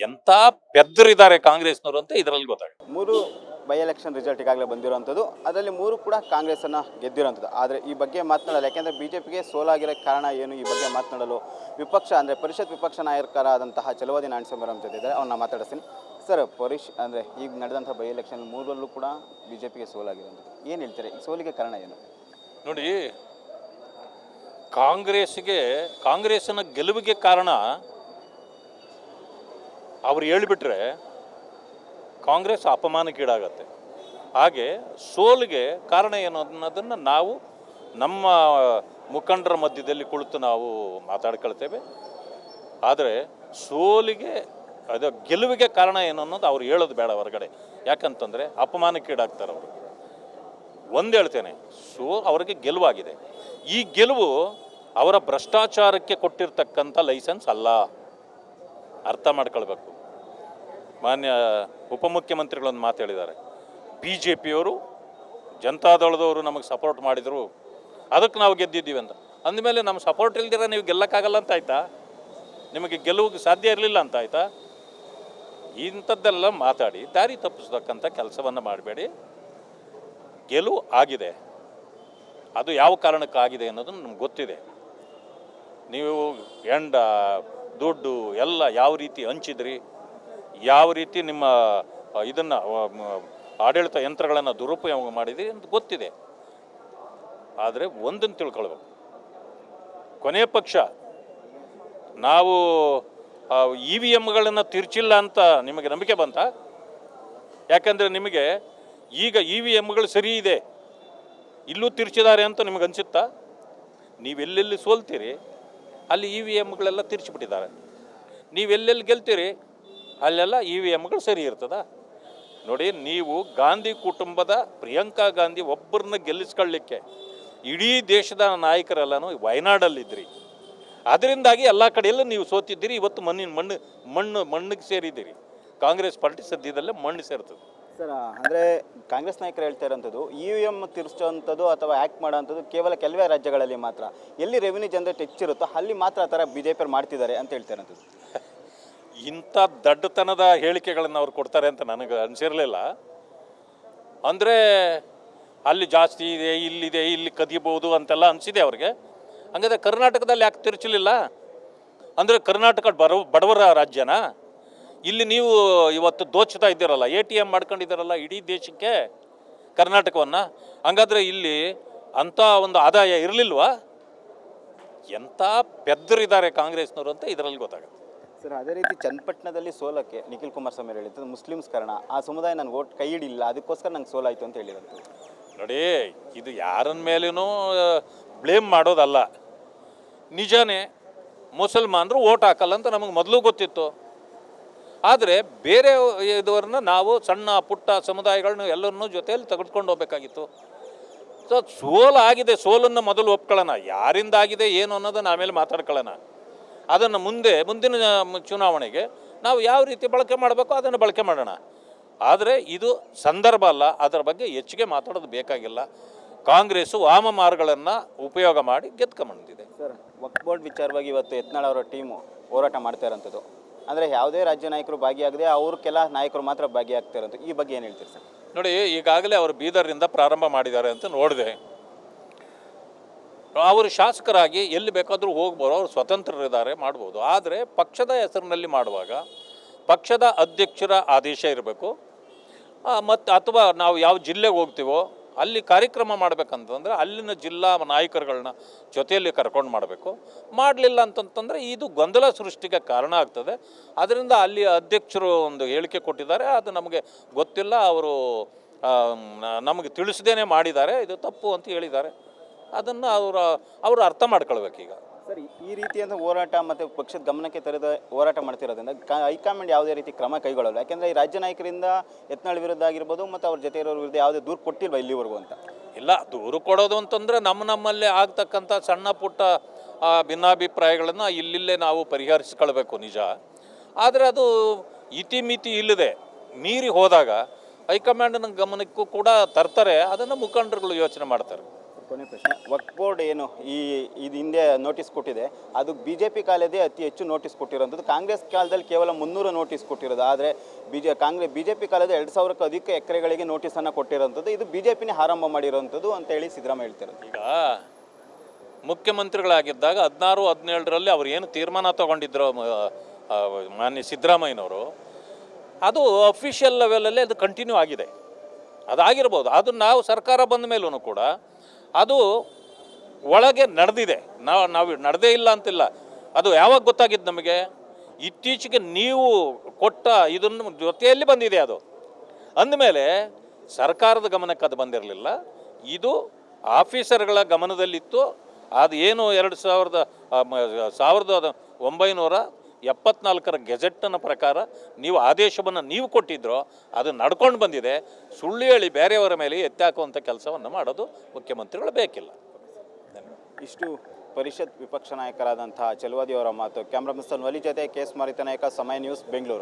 ಎಂಥ ಪೆದ್ದರಿದ್ದಾರೆ ಕಾಂಗ್ರೆಸ್ನವರು ಅಂತ ಇದರಲ್ಲಿ ಗೊತ್ತಾಗುತ್ತೆ. ಮೂರು ಬೈ ಎಲೆಕ್ಷನ್ ರಿಸಲ್ಟ್ ಈಗಾಗಲೇ ಬಂದಿರುವಂಥದ್ದು, ಅದರಲ್ಲಿ ಮೂರು ಕೂಡ ಕಾಂಗ್ರೆಸ್ಸನ್ನು ಗೆದ್ದಿರುವಂಥದ್ದು. ಆದರೆ ಈ ಬಗ್ಗೆ ಮಾತನಾಡಲು, ಯಾಕೆಂದರೆ ಬಿ ಜೆ ಪಿಗೆ ಸೋಲಾಗಿರೋ ಕಾರಣ ಏನು, ಈ ಬಗ್ಗೆ ಮಾತನಾಡಲು ವಿಪಕ್ಷ ಅಂದರೆ ಪರಿಷತ್ ವಿಪಕ್ಷ ನಾಯಕರಾದಂತಹ ಚಲುವಾದಿ ನಾರಾಯಣಸ್ವಾಮಿ ಜೊತೆ ಇದ್ದಾರೆ. ಅವ್ರನ್ನ ಮಾತಾಡಿಸ್ತೀನಿ. ಸರ್, ಅಂದರೆ ಈಗ ನಡೆದಂಥ ಬೈ ಎಲೆಕ್ಷನ್ ಮೂರರಲ್ಲೂ ಕೂಡ ಬಿ ಜೆ ಪಿಗೆ ಸೋಲಾಗಿರುವಂಥದ್ದು, ಏನು ಹೇಳ್ತಾರೆ? ಈ ಸೋಲಿಗೆ ಕಾರಣ ಏನು? ನೋಡಿ, ಕಾಂಗ್ರೆಸ್ಸಿನ ಗೆಲುವಿಗೆ ಕಾರಣ ಅವ್ರು ಹೇಳಿಬಿಟ್ರೆ ಕಾಂಗ್ರೆಸ್ ಅಪಮಾನಕ್ಕೀಡಾಗತ್ತೆ. ಹಾಗೆ ಸೋಲಿಗೆ ಕಾರಣ ಏನು ಅನ್ನೋದನ್ನು ನಾವು ನಮ್ಮ ಮುಖಂಡರ ಮಧ್ಯದಲ್ಲಿ ಕುಳಿತು ನಾವು ಮಾತಾಡ್ಕೊಳ್ತೇವೆ. ಆದರೆ ಸೋಲಿಗೆ ಗೆಲುವಿಗೆ ಕಾರಣ ಏನು ಅನ್ನೋದು ಅವ್ರು ಹೇಳೋದು ಬೇಡ ಹೊರಗಡೆ. ಯಾಕಂತಂದರೆ ಅಪಮಾನಕ್ಕೀಡಾಗ್ತಾರೆ ಅವರು. ಒಂದು ಹೇಳ್ತೇನೆ, ಅವ್ರಿಗೆ ಗೆಲುವಾಗಿದೆ. ಈ ಗೆಲುವು ಅವರ ಭ್ರಷ್ಟಾಚಾರಕ್ಕೆ ಕೊಟ್ಟಿರ್ತಕ್ಕಂಥ ಲೈಸೆನ್ಸ್ ಅಲ್ಲ, ಅರ್ಥ ಮಾಡ್ಕೊಳ್ಬೇಕು. ಮಾನ್ಯ ಉಪಮುಖ್ಯಮಂತ್ರಿಗಳೊಂದು ಮಾತು ಹೇಳಿದ್ದಾರೆ, ಬಿ ಜೆ ಪಿಯವರು ಜನತಾದಳದವರು ನಮಗೆ ಸಪೋರ್ಟ್ ಮಾಡಿದರು, ಅದಕ್ಕೆ ನಾವು ಗೆದ್ದಿದ್ದೀವಿ ಅಂತ. ಅಂದಮೇಲೆ ನಮ್ಮ ಸಪೋರ್ಟ್ ಇಲ್ದಿರ ನೀವು ಗೆಲ್ಲಕ್ಕಾಗಲ್ಲ ಅಂತ ಆಯಿತಾ? ನಿಮಗೆ ಗೆಲುವಿಗೆ ಸಾಧ್ಯ ಇರಲಿಲ್ಲ ಅಂತ ಆಯಿತಾ? ಇಂಥದ್ದೆಲ್ಲ ಮಾತಾಡಿ ದಾರಿ ತಪ್ಪಿಸ್ತಕ್ಕಂಥ ಕೆಲಸವನ್ನು ಮಾಡಬೇಡಿ. ಗೆಲುವು ಆಗಿದೆ, ಅದು ಯಾವ ಕಾರಣಕ್ಕಾಗಿದೆ ಅನ್ನೋದು ನಮ್ಗೆ ಗೊತ್ತಿದೆ. ನೀವು ದುಡ್ಡು ಎಲ್ಲ ಯಾವ ರೀತಿ ಹಂಚಿದ್ರಿ, ಯಾವ ರೀತಿ ನಿಮ್ಮ ಇದನ್ನು ಆಡಳಿತ ಯಂತ್ರಗಳನ್ನು ದುರುಪಯೋಗ ಮಾಡಿದ್ರಿ ಅಂತ ಗೊತ್ತಿದೆ. ಆದರೆ ಒಂದನ್ನು ತಿಳ್ಕೊಳ್ಬೇಕು, ಕೊನೆ ಪಕ್ಷ ನಾವು ಇ ವಿ ಎಮ್ಗಳನ್ನು ತಿರ್ಚಿಲ್ಲ ಅಂತ ನಿಮಗೆ ನಂಬಿಕೆ ಬಂತ? ಯಾಕಂದರೆ ನಿಮಗೆ ಈಗ ಇ ವಿ ಎಮ್ಗಳು ಸರಿ ಇದೆ, ಇಲ್ಲೂ ತಿರ್ಚಿದ್ದಾರೆ ಅಂತ ನಿಮಗೆ ಅನಿಸುತ್ತಾ? ನೀವೆಲ್ಲೆಲ್ಲಿ ಸೋಲ್ತೀರಿ ಅಲ್ಲಿ ಇ ವಿ ಎಮ್ಗಳೆಲ್ಲ ತಿರ್ಚಿಬಿಟ್ಟಿದ್ದಾರೆ. ನೀವೆಲ್ಲೆಲ್ಲಿ ಗೆಲ್ತೀರಿ ಅಲ್ಲೆಲ್ಲ ಇ ವಿ ಎಮ್ಗಳು ಸರಿ ಇರ್ತದ? ನೋಡಿ, ನೀವು ಗಾಂಧಿ ಕುಟುಂಬದ ಪ್ರಿಯಾಂಕಾ ಗಾಂಧಿ ಒಬ್ಬರನ್ನ ಗೆಲ್ಲಿಸ್ಕೊಳ್ಳಿಕ್ಕೆ ಇಡೀ ದೇಶದ ನಾಯಕರೆಲ್ಲನೂ ವಯನಾಡಲ್ಲಿದ್ದಿರಿ. ಅದರಿಂದಾಗಿ ಎಲ್ಲ ಕಡೆಯಲ್ಲೂ ನೀವು ಸೋತಿದ್ದೀರಿ. ಇವತ್ತು ಮಣ್ಣಿಗೆ ಸೇರಿದ್ದೀರಿ. ಕಾಂಗ್ರೆಸ್ ಪಾರ್ಟಿ ಸದ್ಯದಲ್ಲೇ ಮಣ್ಣು ಸೇರ್ತದೆ. ಸರ್, ಅಂದರೆ ಕಾಂಗ್ರೆಸ್ ನಾಯಕರು ಹೇಳ್ತಾ ಇರೋಂಥದ್ದು ಇ ವಿ ಎಮ್ ತಿರ್ಸೋವಂಥದ್ದು ಅಥವಾ ಆ್ಯಕ್ಟ್ ಮಾಡೋವಂಥದ್ದು ಕೇವಲ ಕೆಲವೇ ರಾಜ್ಯಗಳಲ್ಲಿ ಮಾತ್ರ, ಎಲ್ಲಿ ರೆವಿನ್ಯೂ ಜನರೇಟ್ ಹೆಚ್ಚಿರುತ್ತೋ ಅಲ್ಲಿ ಮಾತ್ರ ಆ ಥರ ಬಿ ಜೆ ಪಿಯವ್ರು ಮಾಡ್ತಿದ್ದಾರೆ ಅಂತ ಹೇಳ್ತಾ ಇರೋಂಥದ್ದು. ಇಂಥ ದಡ್ಡತನದ ಹೇಳಿಕೆಗಳನ್ನು ಅವ್ರು ಕೊಡ್ತಾರೆ ಅಂತ ನನಗೆ ಅನಿಸಿರಲಿಲ್ಲ. ಅಂದರೆ ಅಲ್ಲಿ ಜಾಸ್ತಿ ಇದೆ, ಇಲ್ಲಿದೆ, ಇಲ್ಲಿ ಕದಿಬೋದು ಅಂತೆಲ್ಲ ಅನಿಸಿದೆ ಅವ್ರಿಗೆ. ಹಂಗಾದ್ರೆ ಕರ್ನಾಟಕದಲ್ಲಿ ಯಾಕೆ ತಿರ್ಚಲಿಲ್ಲ? ಅಂದರೆ ಕರ್ನಾಟಕ ಬಡವರ ರಾಜ್ಯನಾ? ಇಲ್ಲಿ ನೀವು ಇವತ್ತು ದೋಚ್ತಾ ಇದ್ದೀರಲ್ಲ, ಎ ಟಿ ಎಮ್ ಮಾಡ್ಕೊಂಡಿದ್ದೀರಲ್ಲ ಇಡೀ ದೇಶಕ್ಕೆ ಕರ್ನಾಟಕವನ್ನು. ಹಂಗಾದರೆ ಇಲ್ಲಿ ಅಂಥ ಒಂದು ಆದಾಯ ಇರಲಿಲ್ವಾ? ಎಂಥ ಪೆದ್ದರಿದ್ದಾರೆ ಕಾಂಗ್ರೆಸ್ನವರು ಅಂತ ಇದರಲ್ಲಿ ಗೊತ್ತಾಗುತ್ತೆ. ಸರ್, ಅದೇ ರೀತಿ ಚನ್ನಪಟ್ಟಣದಲ್ಲಿ ಸೋಲಕ್ಕೆ ನಿಖಿಲ್ ಕುಮಾರಸ್ವಾಮಿ ಹೇಳಿದ್ದು ಮುಸ್ಲಿಮ್ಸ್ ಕಾರಣ, ಆ ಸಮುದಾಯ ನನಗೆ ಓಟ್ ಕೈ ಹಿಡಿಲ್ಲ, ಅದಕ್ಕೋಸ್ಕರ ನಂಗೆ ಸೋಲಾಯಿತು ಅಂತ ಹೇಳಿರೋದು. ನೋಡಿ, ಇದು ಯಾರನ್ನ ಮೇಲೇನೂ ಬ್ಲೇಮ್ ಮಾಡೋದಲ್ಲ. ನಿಜಾನೇ ಮುಸಲ್ಮಾನರು ಓಟ್ ಹಾಕಲ್ಲ ಅಂತ ನಮಗೆ ಮೊದಲು ಗೊತ್ತಿತ್ತು. ಆದರೆ ಬೇರೆ ಇದವ್ರನ್ನ ನಾವು ಸಣ್ಣ ಪುಟ್ಟ ಸಮುದಾಯಗಳನ್ನ ಎಲ್ಲರನ್ನೂ ಜೊತೆಯಲ್ಲಿ ತೆಗೆದುಕೊಂಡು ಹೋಗ್ಬೇಕಾಗಿತ್ತು. ಸೊ ಸೋಲಾಗಿದೆ, ಸೋಲನ್ನು ಮೊದಲು ಒಪ್ಕೊಳ್ಳೋಣ. ಯಾರಿಂದ ಆಗಿದೆ ಏನು ಅನ್ನೋದನ್ನು ಆಮೇಲೆ ಮಾತಾಡ್ಕೊಳ್ಳೋಣ. ಅದನ್ನು ಮುಂದಿನ ಚುನಾವಣೆಗೆ ನಾವು ಯಾವ ರೀತಿ ಬಳಕೆ ಮಾಡಬೇಕೋ ಅದನ್ನು ಬಳಕೆ ಮಾಡೋಣ. ಆದರೆ ಇದು ಸಂದರ್ಭ ಅಲ್ಲ, ಅದರ ಬಗ್ಗೆ ಹೆಚ್ಚಿಗೆ ಮಾತಾಡೋದು ಬೇಕಾಗಿಲ್ಲ. ಕಾಂಗ್ರೆಸ್ಸು ವಾಮಮಾರ್ಗಗಳನ್ನು ಉಪಯೋಗ ಮಾಡಿ ಗೆದ್ಕೊಂಬಂದಿದೆ. ಸರ್, ವಕ್ಫ್ ಬೋರ್ಡ್ ವಿಚಾರವಾಗಿ ಇವತ್ತು ಯತ್ನಾಳ್ ಅವರ ಟೀಮು ಹೋರಾಟ ಮಾಡ್ತಾ ಇರೋಂಥದ್ದು, ಅಂದರೆ ಯಾವುದೇ ರಾಜ್ಯ ನಾಯಕರು ಭಾಗಿಯಾಗದೆ ಅವರು ಕೆಲ ನಾಯಕರು ಮಾತ್ರ ಭಾಗಿಯಾಗ್ತಾ ಇರೋದು, ಈ ಬಗ್ಗೆ ಏನು ಹೇಳ್ತೀರಿ ಸರ್? ನೋಡಿ, ಈಗಾಗಲೇ ಅವರು ಬೀದರ್ನಿಂದ ಪ್ರಾರಂಭ ಮಾಡಿದ್ದಾರೆ ಅಂತ ನೋಡಿದೆ. ಅವರು ಶಾಸಕರಾಗಿ ಎಲ್ಲಿ ಬೇಕಾದರೂ ಹೋಗ್ಬೋದು, ಅವರು ಸ್ವತಂತ್ರರಿದ್ದಾರೆ, ಮಾಡ್ಬೋದು. ಆದರೆ ಪಕ್ಷದ ಹೆಸರಿನಲ್ಲಿ ಮಾಡುವಾಗ ಪಕ್ಷದ ಅಧ್ಯಕ್ಷರ ಆದೇಶ ಇರಬೇಕು. ಮತ್ತು ಅಥವಾ ನಾವು ಯಾವ ಜಿಲ್ಲೆಗೆ ಹೋಗ್ತೀವೋ ಅಲ್ಲಿ ಕಾರ್ಯಕ್ರಮ ಮಾಡಬೇಕಂತಂದರೆ ಅಲ್ಲಿನ ಜಿಲ್ಲಾ ನಾಯಕರುಗಳನ್ನ ಜೊತೆಯಲ್ಲಿ ಕರ್ಕೊಂಡು ಮಾಡಬೇಕು. ಮಾಡಲಿಲ್ಲ ಅಂತಂತಂದರೆ ಇದು ಗೊಂದಲ ಸೃಷ್ಟಿಗೆ ಕಾರಣ ಆಗ್ತದೆ. ಅದರಿಂದ ಅಲ್ಲಿ ಅಧ್ಯಕ್ಷರು ಒಂದು ಹೇಳಿಕೆ ಕೊಟ್ಟಿದ್ದಾರೆ, ಅದು ನಮಗೆ ಗೊತ್ತಿಲ್ಲ, ಅವರು ನಮಗೆ ತಿಳಿಸದೇನೆ ಮಾಡಿದ್ದಾರೆ, ಇದು ತಪ್ಪು ಅಂತ ಹೇಳಿದ್ದಾರೆ. ಅದನ್ನು ಅವರು ಅರ್ಥ ಮಾಡ್ಕೊಳ್ಬೇಕೀಗ. ಸರ್, ಈ ರೀತಿಯಾದ ಹೋರಾಟ ಮತ್ತು ಪಕ್ಷದ ಗಮನಕ್ಕೆ ತರದ ಹೋರಾಟ ಮಾಡ್ತಿರೋದ್ರಿಂದ ಹೈಕಮಾಂಡ್ ಯಾವುದೇ ರೀತಿ ಕ್ರಮ ಕೈಗೊಳ್ಳಲ್ಲ. ಯಾಕೆಂದರೆ ಈ ರಾಜ್ಯ ನಾಯಕರಿಂದ ಯತ್ನಾಳ್ ವಿರುದ್ಧ ಆಗಿರ್ಬೋದು ಮತ್ತು ಅವ್ರ ಜೊತೆ ಇರೋರ ವಿರುದ್ಧ ಯಾವುದೇ ದೂರು ಕೊಟ್ಟಿಲ್ವ ಇಲ್ಲಿವರೆಗೂ ಅಂತ? ಇಲ್ಲ, ದೂರು ಕೊಡೋದು ಅಂತಂದರೆ ನಮ್ಮಲ್ಲೇ ಆಗ್ತಕ್ಕಂಥ ಸಣ್ಣ ಪುಟ್ಟ ಭಿನ್ನಾಭಿಪ್ರಾಯಗಳನ್ನು ಇಲ್ಲಿಲ್ಲೇ ನಾವು ಪರಿಹರಿಸ್ಕೊಳ್ಬೇಕು, ನಿಜ. ಆದರೆ ಅದು ಇತಿಮಿತಿ ಇಲ್ಲದೆ ಮೀರಿ ಹೋದಾಗ ಹೈಕಮಾಂಡ್ನ ಗಮನಕ್ಕೂ ಕೂಡ ತರ್ತಾರೆ. ಅದನ್ನು ಮುಖಂಡರುಗಳು ಯೋಚನೆ ಮಾಡ್ತಾರೆ. ಕೊನೆ ಪ್ರಶ್ನೆ, ವಕ್ಫ್ ಬೋರ್ಡ್ ಏನು ಇದು ಹಿಂದೆ ನೋಟಿಸ್ ಕೊಟ್ಟಿದೆ, ಅದು ಬಿ ಜೆ ಪಿ ಕಾಲದೇ ಅತಿ ಹೆಚ್ಚು ನೋಟಿಸ್ ಕೊಟ್ಟಿರೋಂಥದ್ದು. ಕಾಂಗ್ರೆಸ್ ಕಾಲದಲ್ಲಿ ಕೇವಲ 300 ನೋಟಿಸ್ ಕೊಟ್ಟಿರೋದು. ಆದರೆ ಬಿ ಜೆ ಪಿ ಕಾಲದ 2000ಕ್ಕೂ ಅಧಿಕ ಎಕರೆಗಳಿಗೆ ನೋಟಿಸನ್ನು ಕೊಟ್ಟಿರೋಂಥದ್ದು. ಇದು ಬಿ ಜೆ ಪಿನೇ ಆರಂಭ ಮಾಡಿರೋಂಥದ್ದು ಅಂತೇಳಿ ಸಿದ್ದರಾಮಯ್ಯ ಹೇಳ್ತಿರೋದು. ಈಗ ಮುಖ್ಯಮಂತ್ರಿಗಳಾಗಿದ್ದಾಗ 16-17ರಲ್ಲಿ ಅವ್ರು ಏನು ತೀರ್ಮಾನ ತಗೊಂಡಿದ್ರು ಮಾನ್ಯ ಸಿದ್ದರಾಮಯ್ಯನವರು, ಅದು ಅಫಿಷಿಯಲ್ ಲೆವೆಲಲ್ಲಿ ಅದು ಕಂಟಿನ್ಯೂ ಆಗಿದೆ. ಅದಾಗಿರ್ಬೋದು. ಅದು ನಾವು ಸರ್ಕಾರ ಬಂದ ಮೇಲೂ ಕೂಡ ಅದು ಒಳಗೆ ನಡೆದಿದೆ. ನಾವು ನಡೆದೇ ಇಲ್ಲ ಅಂತಿಲ್ಲ. ಅದು ಯಾವಾಗ ಗೊತ್ತಾಗಿದ್ದು ನಮಗೆ? ಇತ್ತೀಚೆಗೆ ನೀವು ಕೊಟ್ಟ ಇದನ್ನು ಜೊತೆಯಲ್ಲಿ ಬಂದಿದೆ. ಅದು ಅಂದಮೇಲೆ ಸರ್ಕಾರದ ಗಮನಕ್ಕೆ ಅದು ಬಂದಿರಲಿಲ್ಲ. ಇದು ಆಫೀಸರ್ಗಳ ಗಮನದಲ್ಲಿತ್ತು. ಅದು ಏನು 1974ರ ಗೆಜೆಟ್ನ ಪ್ರಕಾರ ನೀವು ಆದೇಶವನ್ನು ನೀವು ಕೊಟ್ಟಿದ್ರೋ ಅದು ನಡ್ಕೊಂಡು ಬಂದಿದೆ. ಸುಳ್ಳು ಹೇಳಿ ಬೇರೆಯವರ ಮೇಲೆ ಎತ್ತಾಕುವಂಥ ಕೆಲಸವನ್ನು ಮಾಡೋದು ಮುಖ್ಯಮಂತ್ರಿಗಳು ಬೇಕಿಲ್ಲ. ಇಷ್ಟು ಪರಿಷತ್ ವಿಪಕ್ಷ ನಾಯಕರಾದಂತಹ ಚಲುವಾದಿ ಅವರ ಮಾತು. ಕ್ಯಾಮ್ರಾ ಪರ್ಸನ್ ವಲಿ ಜೊತೆ ಕೆ ಎಸ್ ಮಾರಿತ ನಾಯಕ, ಸಮಯ ನ್ಯೂಸ್, ಬೆಂಗಳೂರು.